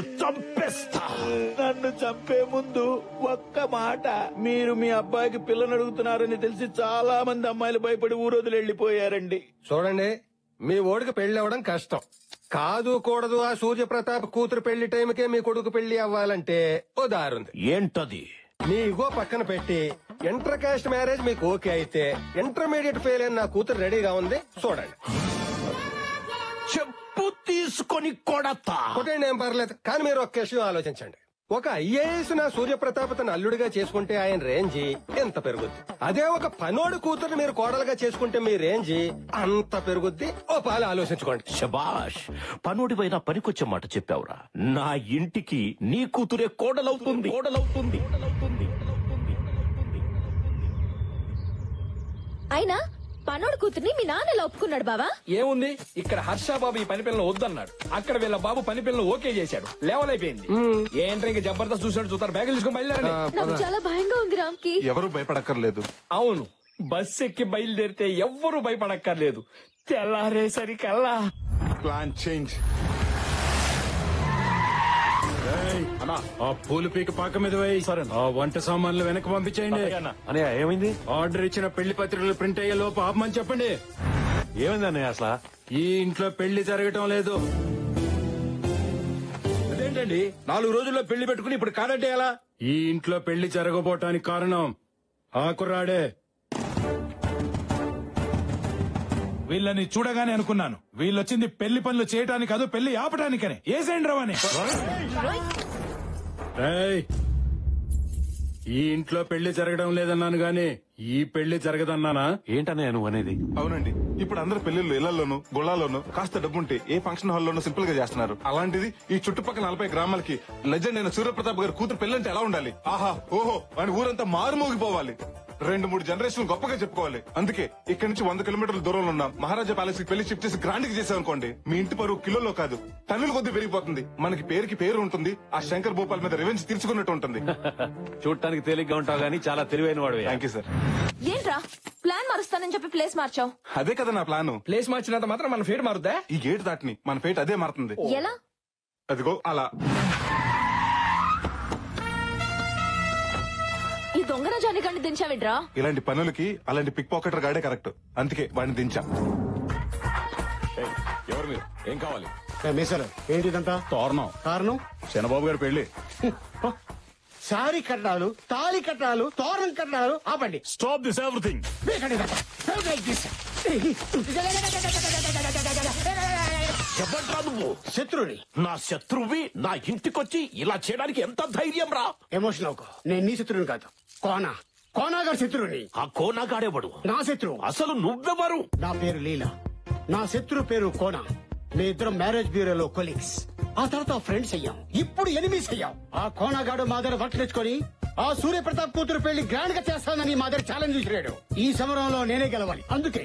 నిన్ను చంపేస్తా. నన్ను చంపే ముందు ఒక్క మాట, మీరు మీ అబ్బాయికి పిల్లని అడుగుతున్నారని తెలిసి చాలా మంది అమ్మాయిలు భయపడి ఊరోజులు వెళ్లిపోయారండి. చూడండి, మీ ఓడికి పెళ్లి అవ్వడం కష్టం కాదు కూడదు. ఆ సూర్యప్రతాప్ కూతురు పెళ్లి టైంకే మీ కొడుకు పెళ్లి అవ్వాలంటే ఓ దారుంది. ఏంటది? మీ ఇగో పక్కన పెట్టి ఇంటర్ కాస్ట్ మ్యారేజ్ మీకు ఓకే అయితే ఇంటర్మీడియట్ ఫెయిల్ అయిన నా కూతురు రెడీగా ఉంది, చూడండి. చెప్పు తీసుకొని కొడతా. కొట్టండి, ఏం పర్లేదు. కానీ మీరు ఒక్క విషయం ఆలోచించండి. ఒక ఐఏఎస్ నా సూర్యప్రతాప్ తన అల్లుడిగా చేసుకుంటే ఆయన రేంజి ఎంత పెరుగుద్ది. అదే ఒక పనోడు కూతురు మీరు కోడలుగా చేసుకుంటే మీ రేంజి అంత పెరుగుద్ది. ఓ పాలు ఆలోచించుకోండి. శబాష్, పనోడిపైన పనికొచ్చే మాట చెప్పావురా. నా ఇంటికి నీ కూతురే కోడలవుతుంది. అయినా పనోడు కూతుర్ని మీ నాన్న ఎలా ఒప్పుకున్నాడు బావా? ఏముంది, ఇక్కడ హర్ష బాబు ఈ పని పిల్లలు వద్దన్నాడు, అక్కడ వీళ్ళ బాబు పని పిల్లలు ఓకే చేశాడు. లెవెల్ అయిపోయింది. ఏంటంటే ఇంకా జబర్దస్త్ చూసినట్టు చూస్తారు. బ్యాగులు తీసుకుని బయలుదేరండి. నాకు చాలా భయంగా ఉంది రామ్కి. ఎవరు భయపడక్కర్లేదు. అవును, బస్ ఎక్కి బయలుదేరితే ఎవ్వరూ భయపడక్కర్లేదు. తెల్లారేసరికల్లా ప్లాన్ చేంజ్. ఆ పూలు పీక పాక మీద వేయి. ఆ వంట సామాన్లు వెనక్కి పంపించేయండి. అన్నయ్య ఏమైంది? ఆర్డర్ ఇచ్చిన పెళ్లి పత్రికలు ప్రింట్ అయ్యే లోపు ఆపమని చెప్పండి. ఏమైంది అన్నయ్య అసలు? ఈ ఇంట్లో పెళ్లి జరగటం లేదు. అదేంటండి, 4 రోజుల్లో పెళ్లి పెట్టుకుని ఇప్పుడు కాదంటే ఎలా? ఈ ఇంట్లో పెళ్లి జరగబోటానికి కారణం ఆ కుర్రాడే. వీళ్ళని చూడగానే అనుకున్నాను, వీళ్ళొచ్చింది పెళ్లి పనులు చేయటానికి కాదు, పెళ్లి ఆపటానికనే. ఏసేండి రవని. ఈ ఇంట్లో పెళ్లి జరగడం లేదన్నాను గాని ఈ పెళ్లి జరగదన్నానా? ఏంటన్నయ్య నువ్వు అనేది? అవునండి, ఇప్పుడు అందరు పెళ్లిళ్ళు ఇళ్లలోను గుళ్ళాల్లోనూ కాస్త డబ్బుంటే ఏ ఫంక్షన్ హాల్లోనూ సింపుల్ గా చేస్తున్నారు. అలాంటిది ఈ చుట్టుపక్కల 40 గ్రామాలకి లెజెండ్ అయిన సూర్యప్రతాప్ గారి కూతురు పెళ్లంటే ఎలా ఉండాలి? ఆహా ఓహో అని ఊరంతా మారుమోగిపోవాలి. 2-3 జనరేషన్ గొప్పగా చెప్పుకోవాలి. అందుకే ఇక్కడ నుంచి 100 కిలోమీటర్ల దూరంలో ఉన్న మహారాజా ప్యాలెస్ కి పెళ్లి షిఫ్ట్ చేసి గ్రాండ్ గా చేసామనుకోండి, మీ ఇంటి పరువు కిలోలో కాదు టన్నుల కొద్ది పెరిగిపోతుంది. మనకి పేరుకి పేరు ఉంటుంది. ఆ శంకర్ భూపాల్ మీద రివెంజ్ తీర్చుకున్నట్టు ఉంటుంది. చూడటానికి తేలిగ్గా ఉంటావు గానీ చాలా తెలివైన వాడు. Thank you sir. ఏంట్రా ప్లాన్ మారుస్తానని చెప్పి ప్లేస్ మార్చావు? అదే కదా నా ప్లాను. ప్లేస్ మార్చినంత మాత్రం మన ఫేట్ మారుద్దా? ఈ గేట్ దాటిని మన ఫేట్ అదే మారుతుంది. ఎలా? అదిగో అలా. ఈ దొంగ రాజాని గండి దించావిడ్రా? ఇలాంటి పనులకి అలాంటి పిక్ పాకెటర్ గాడే కరెక్ట్. అందుకే వాడిని దించా. ఎవరు మీరు? ఏం కావాలి? ఏంటిదంతా? తోరణం. కారణం చంద్రబాబు గారి పెళ్లి. సారీ కట్టాలు, తాళి కట్టాలు, తోరణం కట్టాలు. ఆపండి. Stop this everything. చెప్పట్రా నువ్వు? శత్రుని. నా శత్రువి నా ఇంటికొచ్చి ఇలా చేయడానికి ఎంత ధైర్యం రా? ఎమోషన్ అవుకో. నేను నీ శత్రువుని కాదు, కోనా గారి శత్రువుని. ఆ కోనాగాడేవాడు నా శత్రువు. అసలు నువ్వెవరు? నా పేరు లీలా, నా శత్రు పేరు కోనా. మీ ఇద్దరం మ్యారేజ్ బ్యూరోలో కొలీగ్స్, ఆ తర్వాత ఫ్రెండ్స్ అయ్యాం, ఇప్పుడు ఎనిమిస్ అయ్యాం. ఆ కోనాగాడు మా దగ్గర వర్క్ తెచ్చుకొని ఆ సూర్యప్రతాప్ కూతురు పెళ్లి గ్రాండ్ గా చేస్తానని మా దగ్గర ఛాలెంజ్ విసిరాడు. ఈ సమరంలో నేనే గెలవాలి. అందుకే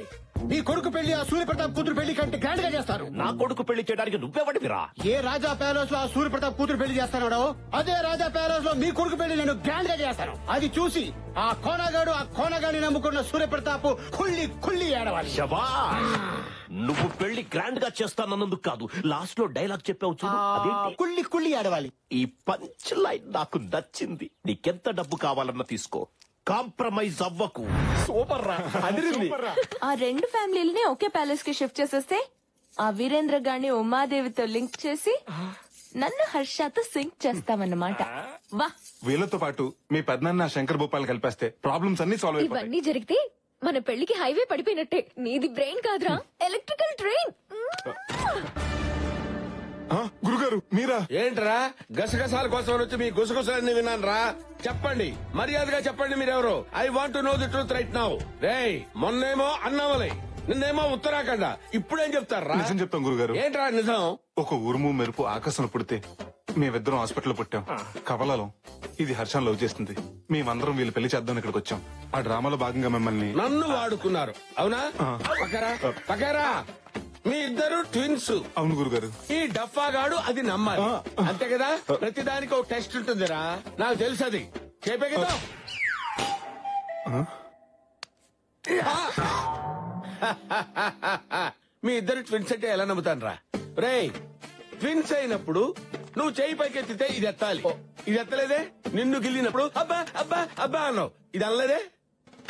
నీ కొడుకు పెళ్లి ఆ సూర్యప్రతాప్ కూతురు పెళ్లి కంటే గ్రాండ్ గా చేస్తాను. నా కొడుకు పెళ్లి చేయడానికి నువ్వెవడివిరా? ఏ రాజా ప్యాలెస్ లో ఆ సూర్యప్రతాప్ కూతురు పెళ్లి చేస్తానో అదే రాజా ప్యాలెస్ లో మీ కొడుకు పెళ్లి నేను గ్రాండ్ గా చేస్తాను. అది చూసి ఆ కోనగాడిని నమ్ముకున్న సూర్యప్రతాప్ కుళ్ళి ఏడవాలి. నువ్వు పెళ్లి గ్రాండ్ గా చేస్తానన్నందుకు కాదు, లాస్ట్ లో డైలాగ్ చెప్పావు చూడు, అదేంటి? కుళ్ళి ఏడవాలి. ఈ పంచ్ లైన్ నాకు నచ్చింది. నీకెంత డబ్బు కావాలన్నా తీసుకో, కాంప్రమైజ్ అవ్వకు. సూపర్ రా, అదిరింది. ఆ 2 ఫ్యామిలీలని ఒకే ప్యాలెస్ కి షిఫ్ట్ చేసేస్తే ఆ వీరేంద్ర గారిని ఉమాదేవితో లింక్ చేసి నన్ను హర్షతో సింక్ చేస్తామన్నమాట. వా, వీళ్ళతో పాటు మీ పెద్దనాన్న శంకర్ భూపాల్ కలిపేస్తే ప్రాబ్లమ్స్ అన్ని సాల్వ్ అయిపోతాయి. ఇవన్నీ జరిగితే మన పెళ్లికి హైవే పడిపోయినట్టే. నీది బ్రెయిన్ కాదురా, ఎలక్ట్రికల్ ట్రైన్. గురుగారు మీరా? ఏంట్రా గసగసాల కోసం వచ్చి మీ గుసగుసలన్నీ విన్నాను రా. చెప్పండి, మర్యాదగా చెప్పండి మీరెవరు. ఐ వాంట్ ను know the truth right now. రేయ్, మొన్నేమో అన్నామలై, నిన్నేమో ఉత్తరాఖండ, ఇప్పుడేం చెప్తారా? నిజం చెప్తాం గురుగారు. ఏంట్రా నిజం? ఒక ఉరుము మెరుపు ఆకాశంలో పుడితే మేమిద్దరం హాస్పిటల్లో పుట్టాం. కవలలో ఇది హర్షం లవ్ చేస్తుంది. మేమందరం వీళ్ళు పెళ్లి చేద్దాం ఇక్కడికి వచ్చాం. ఆ డ్రామాలో భాగంగా మిమ్మల్ని నన్ను వాడుకున్నారు అవునా? పకరా మీ ఇద్దరు ట్విన్స్. అవును గురుగారు. ఈ డఫాగాడు అది నమ్మాలి, అంతే కదా? ప్రతిదానికి ఒక టెస్ట్ ఉంటుందిరా, నాకు తెలుసు. అది చెప్పే కదా. మీ ఇద్దరు ట్విన్స్ అంటే ఎలా నమ్ముతాను రా? రేయ్, ట్విన్స్ అయినప్పుడు నువ్వు చేయి పైకి ఎత్తితే ఇది ఎత్తాలి. ఇది ఎత్తలేదే. నిన్ను గిల్లినప్పుడు అబ్బా అబ్బా అబ్బా అన్నావు. ఇది అనలేదే.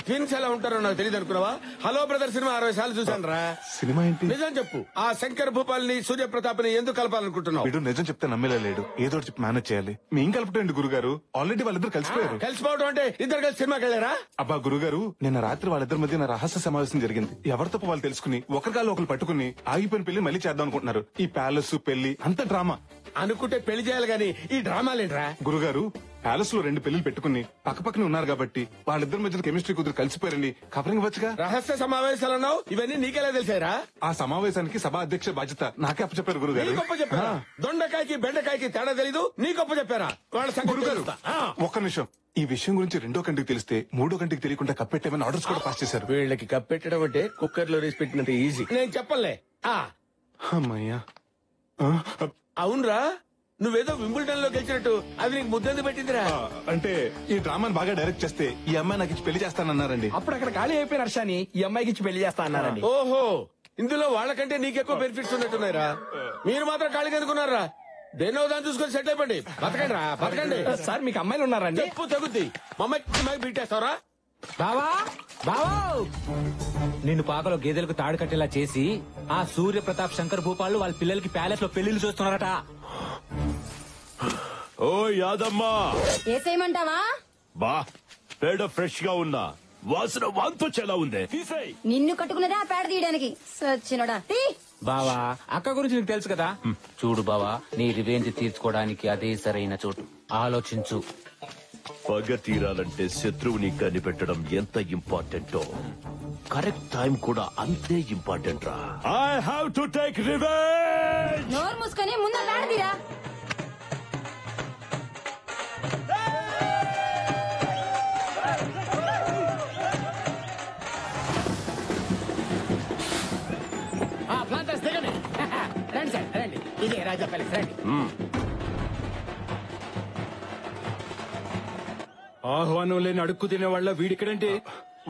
ట్విన్స్ ఎలా ఉంటారో నాకు తెలియదు అనుకున్నావా? హలో బ్రదర్ సినిమా 60 సార్లు చూసాను రా. సినిమా ఏంటి? నిజం చెప్పు, ఆ శంకర్ భూపాల్ని సూర్యప్రతాప్ ని ఎందుకు కలపాలనుకుంటున్నావు? వీడు నిజం చెప్తే నమ్మేలా లేడు. ఏదో చెప్పి మేనేజ్ చేయాలి. మేం కలపటండి గురుగారు. ఆల్రెడీ వాళ్ళిద్దరు కలిసిపోయారు. కలిసిపోవడం అంటే ఇద్దరు కలిసి సినిమాకి వెళ్ళారా? అబ్బా గురుగారు, నిన్న రాత్రి వాళ్ళిద్దరి మధ్య రహస్య సమావేశం జరిగింది. ఎవరి తప్ప వాళ్ళు తెలుసుకుని ఒకరికాళ్ళు ఒకరు పట్టుకుని ఆగిపోయిన పెళ్లి మళ్ళీ చేద్దాం అనుకుంటున్నారు. ఈ ప్యాలెస్ పెళ్లి అంత డ్రామా. అనుకుంటే పెళ్లి చేయాలి గాని ఈ డ్రామాలేంట్రా? గురుగారు, ప్యాలెస్ లో 2 పెళ్లిలు పెట్టుకుని పక్కపక్కనే ఉన్నారు కాబట్టి వాళ్ళిద్దరి మధ్య కెమిస్ట్రీ కుదిరి కలిసిపోయారని కవరింగ్ వచ్చుగా. రహస్య సమావేశాలు అన్నావు, ఇవన్నీ నీకెలా తెలిసారా? ఆ సమావేశానికి సభా అధ్యక్ష బాధ్యత నాకే అప్పచెప్పారు గురుగారు. నీ గొప్ప చెప్పారా? దొండకాయకి బెండకాయకి తేడా తెలీదు, నీ గొప్ప చెప్పారా? వాళ్ళ సంగతి గురుగారు తెలుస్తా. ఒక్క నిమిషం. ఈ విషయం గురించి 2వ కంటికి తెలిస్తే 3వ కంటికి తెలియకుండా కప్పెట్టేమని ఆర్డర్స్ కూడా పాస్ చేశారు. వీళ్ళకి కప్పెట్టడం అంటే కుక్కర్ లో రేసి పెట్టినంత ఈజీ. నేను చెప్పలే. అమ్మయ్యా. అవునరా, నువ్వేదో వింబుల్టన్ లో గెలిచినట్టు అది నీకు ముద్దెందు పెట్టిందిరా? అంటే ఈ డ్రామాని బాగా డైరెక్ట్ చేస్తే ఈ అమ్మాయి నాకు ఇచ్చి పెళ్లి చేస్తానన్నారండి. అప్పుడు అక్కడ ఖాళీ అయిపోయిన హర్షాని ఈ అమ్మాయికి ఇచ్చి పెళ్లి చేస్తా అన్నారండి. ఓహో, ఇందులో వాళ్ళకంటే నీకెక్కువ బెనిఫిట్స్ ఉన్నట్టున్నారా? మీరు మాత్రం ఖాళీగా ఎందుకున్నారా? దేనో దాన్ని చూసుకొని సెట్ అయిపోండి. బతకండి రా, బతకండి. సార్ మీకు అమ్మాయిలు ఉన్నారండి? చెప్పు తగ్గుద్ది. మమ్మకి బీటేస్తావరా? బావా బావా, నిన్ను పాకలో గేదెలకు తాడు కట్టేలా చేసి ఆ సూర్య ప్రతాప్ శంకర్ భూపాలు వాళ్ళ పిల్లలకి ప్యాలెస్ లో పెళ్లిళ్ళు చూస్తున్నారట. ఓ యాదమ్మా, ఏసేయమంటావా? బా పేడ ఫ్రెష్ గా ఉన్నా, వాసన వాంతొచ్చేలా ఉంది. తీసేయ్. నిన్ను కట్టుకున్నదా పేడ తీయడానికి? సచ్చినోడా తీ. బావా, అక్క గురించి నీకు తెలుసు కదా. చూడు బావా, నీ రివెంజ్ తీర్చుకోవడానికి అదే సరైన చోటు. ఆలోచించు. పగ తీరాలంటే శత్రువుని కనిపెట్టడం ఎంత ఇంపార్టెంటో కరెక్ట్ టైం కూడా అంతే ఇంపార్టెంట్ రా. I have to take revenge. నోరు మూసుకొని ముందు పేడ తీరా. రండి సార్, రండి. ఇదే రాజా ప్యాలెస్, రండి. ఆహ్వానం లేని అడుక్కు తినే వాళ్ళ వీడిక్కడంటే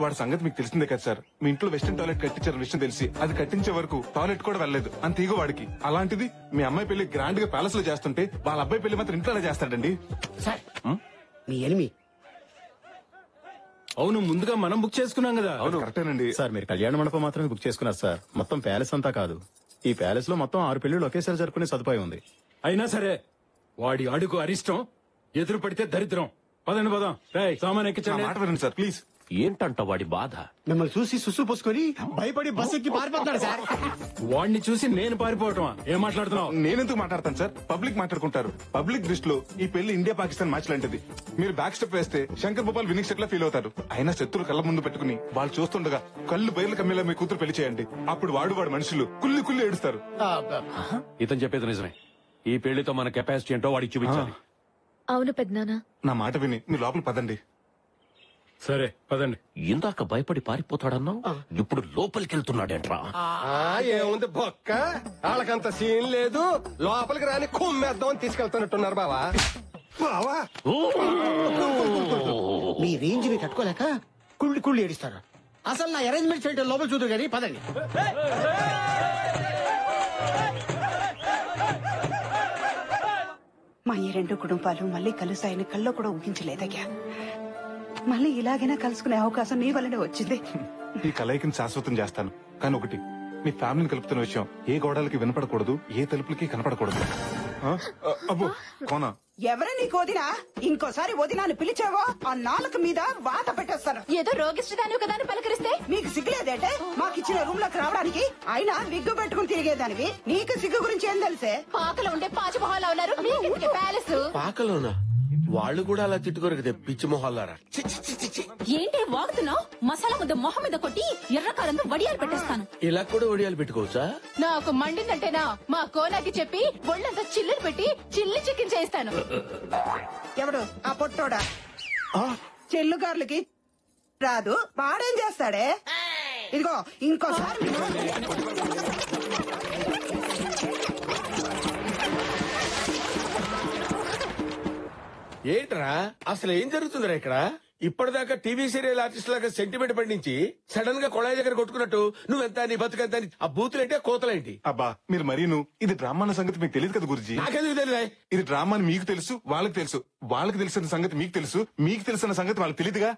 వాడి సంగతి మీకు తెలిసిందే కదా సార్. మీ ఇంట్లో వెస్టర్న్ టాయిలెట్ కట్టించారని విషయం తెలిసి అది కట్టించే వరకు టాయిలెట్ కూడా వెళ్ళలేదు. అంత ఈగో వాడికి. అలాంటిది మీ అమ్మాయి పెళ్లి గ్రాండ్ గా ప్యాలెస్ లో చేస్తుంటే వాళ్ళ అబ్బాయి పెళ్లి మాత్రం ఇంట్లోనే చేస్తాడండి. సార్, మీ ఎనిమి. అవును, ముందుగా మనం బుక్ చేసుకున్నాం కదా. అవును కరెక్టేనండి సార్. మీరు కళ్యాణ మండపం మాత్రమే బుక్ చేసుకున్నారు సార్. మొత్తం ప్యాలెస్ అంతా కాదు. ఈ ప్యాలెస్ లో మొత్తం 6 పెళ్లిళ్ళు ఒకేసారి జరుపుకునే సదుపాయం ఉంది. అయినా సరే వాడి అడుగు అరిష్టం, ఎదురు పడితే దరిద్రం. పదండి పదం. సామాన్ ఎక్కించండి. మాట వినండి సార్ ప్లీజ్. ఏంటంట వాడి బాధ? మిమ్మల్ని చూసి సుసు పోసుకొని భయపడి బస్ ఎక్కి పారిపోతున్నాడు సార్. వాడిని చూసి నేను పారిపోవటమా? ఏం మాట్లాడుతున్నావు? నేనెందుకు మాట్లాడతాను సార్? పబ్లిక్ మాట్లాడుకుంటారు. పబ్లిక్ దృష్టిలో ఈ పెళ్లి ఇండియా పాకిస్తాన్ మ్యాచ్ లాంటిది. మీరు బ్యాక్ స్టెప్ వేస్తే శంకర్ భూపాల్ వినింగ్ స్టెప్ లా ఫీల్ అవుతారు. అయినా శత్రులు కళ్ళ ముందు పెట్టుకుని వాళ్ళు చూస్తుండగా కళ్ళు బయలు కమ్మేలా మీ కూతురు పెళ్లి చేయండి. అప్పుడు వాడు మనుషులు కుల్లి కుల్లి ఏడుస్తారు. ఇతను చెప్పేది నిజమే. ఈ పెళ్లితో మన కెపాసిటీ ఏంటో వాడికి చూపించాలి. అవును పెద్దనాన్న. నా మాట విని మీరు లోపల పదండి. సరే పదండి. ఇందాక భయపడి పారిపోతాడన్నావు, ఇప్పుడు లోపలికి వెళ్తున్నాడేంట్రా? ఏముంది బొక్క, వాళ్ళకంత సీన్ లేదు. లోపలికి రాని కుమ్మేద్దామని తీసుకెళ్తున్నట్టున్నారు బావా. బావా, మీ రేంజ్ ని తట్టుకోలేక కుళ్ళి కుళ్ళి ఏడిస్తారు. అసలు నా అరేంజ్మెంట్స్ ఏంటో లోపల చూద్దరు కానీ పదండి. మా ఈ 2 కుటుంబాలు మళ్ళీ కలుసాయని కల్లో కూడా ఊహించలేదయ్యా. మళ్ళీ ఇలాగైనా కలుసుకునే అవకాశం నీ వల్లనే వచ్చింది. ఈ కలయికని శాశ్వతం చేస్తాను. కానీ ఒకటి, మీ ఫ్యామిలీని కలుపుతున్న విషయం ఏ గోడలకి వినపడకూడదు, ఏ తలుపులకి కనపడకూడదు. అబ్బో కోనా, ఎవరు నీకు వదినా? ఇంకోసారి వదినాన్ని పిలిచావో ఆ నాలుక మీద వాత పెట్టేస్తాను. ఏదో రోగిష్టిదాని కదా అని పలకరిస్తే మీకు సిగ్గులేదంటే మాకిచ్చిన రూమ్ లోకి రావడానికి? అయినా విగ్గు పెట్టుకుని తిరిగేదానివి, నీకు సిగ్గు గురించి ఏం తెలిసే? పాకలో ఉండే పాచిమొహాలు ఉన్నారు, మీకెందుకే ప్యాలెస్? పాకలోనా? వాళ్ళు కూడా అలా తిట్టుకోరు కదా పిచ్చి మొహాలారా. ఏంటి వాగుతున్నావు? మసాలా ముద్ద మొహం మీద కొట్టి ఎర్రకారంతో వడియాలు పెట్టేస్తాను. ఇలా కూడా వడియాలు పెట్టుకోవచ్చా? నాకు మండిందంటేనా మా కోనాకి చెప్పి ఒళ్ళంతా చిల్లులు పెట్టి చిల్లి చికెన్ చేస్తాను. ఎవడు ఆ పొట్టోడా? చెల్లుగార్లకి రాదు, వాడేం చేస్తాడే? ఇదిగో ఇంకోసారి ఏంట్రా అసలు ఏం జరుగుతుందిరా ఇక్కడ? ఇప్పటిదాకా టీవీ సీరియల్ ఆర్టిస్ట్ లాగా సెంటిమెంట్ పండించి సడన్ గా కొళాయి దగ్గర కొట్టుకున్నట్టు నువ్వెంత నీ బతుకెంత అని ఆ బూతులేంటే కోతలేంటి? అబ్బా మీరు మరీను ఇది డ్రామా అన్న సంగతి మీకు తెలియదు కదా గురుజీ. నాకెందుకు తెలియదా? ఇది డ్రామా అని మీకు తెలుసు, వాళ్ళకి తెలుసు. వాళ్ళకి తెలిసిన సంగతి మీకు తెలుసు, మీకు తెలిసిన సంగతి వాళ్ళకి తెలియదుగా.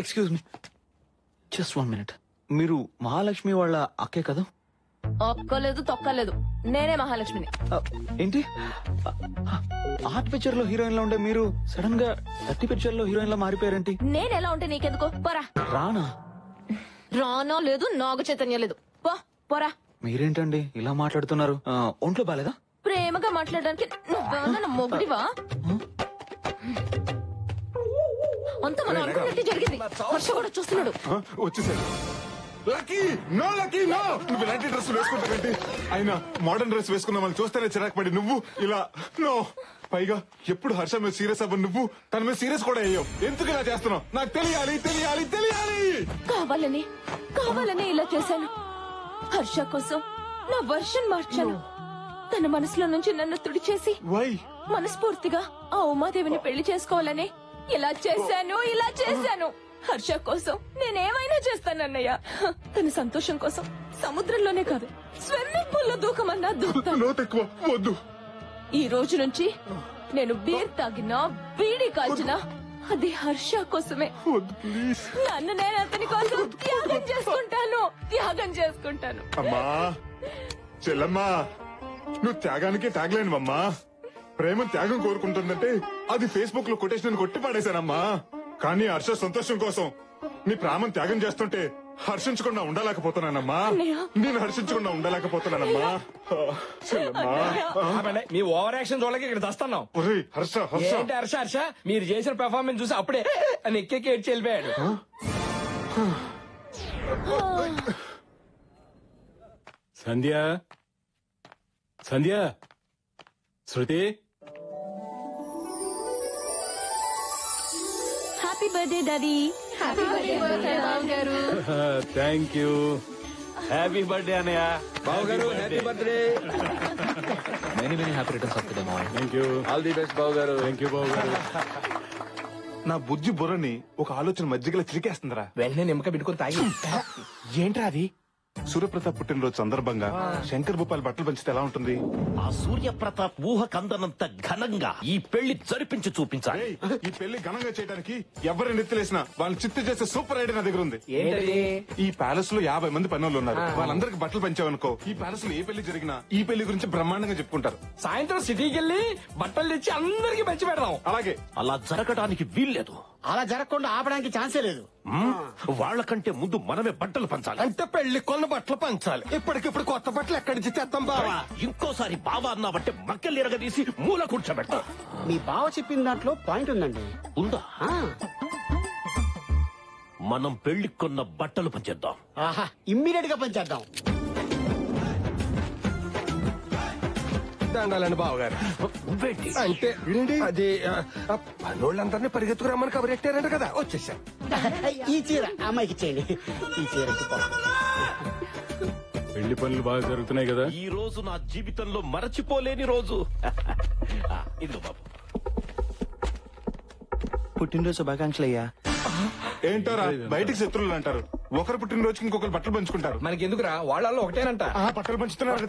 Excuse me, just 1 minute. మీరు మహాలక్ష్మి వాళ్ళ అక్కే కదా? ఒక్కలేదు తొక్కలేదు, నేనే మహాలక్ష్మిని. ఏంటి ఆర్ట్ పిక్చర్ లో హీరోయిన్ లా ఉండే మీరు సడన్ గా 30 పిక్చర్ లో హీరోయిన్ లా మారిపోయారేంటి? నేను ఎలా ఉంటే నీకెందుకు? పోరా. రానా? రానో లేదు, నాగ చైతన్య లేదు. పోరా. మీరేంటండి ఇలా మాట్లాడుతున్నారు? ఒంట్లో బాలేదా? ప్రేమగా మాట్లాడడానికి నువ్వేమన్నా మొగుడివా? అంత మనం అనుకున్నట్టు జరిగింది. హర్ష కూడా చూస్తున్నాడు. వచ్చేసాడు. Lucky no, lucky no. నువ్వు ఇలాంటి డ్రెస్ వేసుకుంటావేంటి? అయినా మోడర్న్ డ్రెస్ వేసుకున్న వాళ్ళు చూస్తేనే చిరాకు పడి నువ్వు ఇలా నో. పైగా ఎప్పుడు హర్ష మీద సీరియస్ అవ్వ నువ్వు తన మీద సీరియస్ కూడా అయ్యావు. ఎందుకు ఇలా చేస్తున్నావు? నాకు తెలియాలి తెలియాలి తెలియాలి. కావాలని ఇలా చేశాను. హర్ష కోసం నా వర్షన్ మార్చాను. తన మనసులో నుంచి నన్ను తుడిచేసి మనస్ఫూర్తిగా ఆ ఉమాదేవిని పెళ్లి చేసుకోవాలని ఇలా చేశాను. హర్ష కోసం నేనేమైనా చేస్తానన్నయ్య. తన సంతోషం కోసం సముద్రంలోనే కాదు, స్విమ్మింగ్ పూల్ లో దూకమన్నా దూకుతాను. ఈ రోజు నుంచి నేను బీర్ తాగినా, బీడీ కాల్చినా అది హర్ష కోసమే. నన్ను నేను అతని కోసం త్యాగం చేసుకుంటాను. అమ్మా చెల్లమ్మా, నువ్వు త్యాగానికి త్యాగలేనువమ్మా. ప్రేమ త్యాగం కోరుకుంటుందంటే అది ఫేస్బుక్ లో కొటేషన్ కొట్టి పాడేశానమ్మా. కానీ హర్ష సంతోషం కోసం నీ ప్రాణం త్యాగం చేస్తుంటే హర్షించకుండా ఉండలేకపోతున్నానమ్మా. నేను హర్షించకుండా ఉండలేకపోతున్నానమ్మా. మీ ఓవర్ యాక్షన్ చూడలేక ఇక్కడ దస్తున్నాం. హర్ష ఏంటి హర్ష మీరు చేసిన పెర్ఫార్మెన్స్ చూసి అప్పుడే అని ఎక్కేకి ఏడ్చి వెళ్ళిపోయాడు. Sandhya, Sandhya, Shruti. Happy birthday daddy. Happy birthday బావగారు. Thank you. హ్యాపీ బర్త్డే అన్నయ్య. బావగారు happy birthday. Many happy returns of the day మావయ్య. Thank you. All the best బావగారు. థ్యాంక్ యూ బావగారు. నా బుజ్జి బుర్రని ఒక ఆలోచన మధ్యగల చిరికేస్తుందిరా. వెంటనే నిమ్మక పెట్టుకుని తాగి. ఏంట్రా అది? సూర్యప్రతాప్ పుట్టినరోజు సందర్భంగా శంకర్ భూపాల్ బట్టలు పంచితే ఎలా ఉంటుంది? ఆ సూర్యప్రతాప్ ఊహకందనంత ఘనంగా ఈ పెళ్లి జరిపించి చూపించాలి. ఈ పెళ్లి ఘనంగా చేయడానికి ఎవరిని నెత్తిలేసినా వాళ్ళని చిత్తు చేసే సూపర్ ఐడియా నా దగ్గర ఉంది. ఈ ప్యాలెస్ లో 50 మంది పనులు ఉన్నారు. వాళ్ళందరికి బట్టలు పంచావనుకో, ఈ ప్యాలెస్ లో ఏ పెళ్లి జరిగినా ఈ పెళ్లి గురించి బ్రహ్మాండంగా చెప్పుకుంటారు. సాయంత్రం సిటీకి వెళ్ళి బట్టలు తెచ్చి అందరికి పంచి పెడదాం. అలాగే. అలా జరగడానికి వీల్లేదు. అలా జరగకుండా ఆపడానికి ఛాన్సే లేదు. వాళ్ళకంటే ముందు మనమే బట్టలు పంచాలి. అంటే పెళ్లి కొన్న బట్టలు పంచాలి. ఇప్పటికిప్పుడు కొత్త బట్టలు ఎక్కడి నుంచి తెస్తాం బావా? ఇంకోసారి బావా అన్నావంటే మక్కలు ఎరగదీసి మూల కూర్చోబెట్ట. మీ బావ చెప్పిన దాంట్లో పాయింట్ ఉందండి. ఉందా? మనం పెళ్లి కొన్న బట్టలు పంచేద్దాం. ఆహా, ఇమ్మీడియట్ గా పంచేద్దాం. దండాలండి బావగారు. అంటే అది పనోళ్ళందరినీ పరిగెత్తుకురమ్మని కబరెట్టారంట కదా, వచ్చేసారు. ఈ చీర అమ్మాయికి ఇచ్చేయండి. ఈ చీర పెళ్లి పనులు బాగా జరుగుతున్నాయి కదా? ఈ రోజు నా జీవితంలో మరచిపోలేని రోజు. ఇదిగో బాబు. పుట్టినరోజు శుభాకాంక్షలు అయ్యా. ఏంటారా బయటికి శత్రువులు అంటారు. ఒకరు పుట్టినరోజుకి ఇంకొకరు బట్టలు పంచుకుంటారు. మనకి ఎందుకురా, వాళ్ళల్లో ఒకటేనంట. బట్టలు పంచుతున్నారు.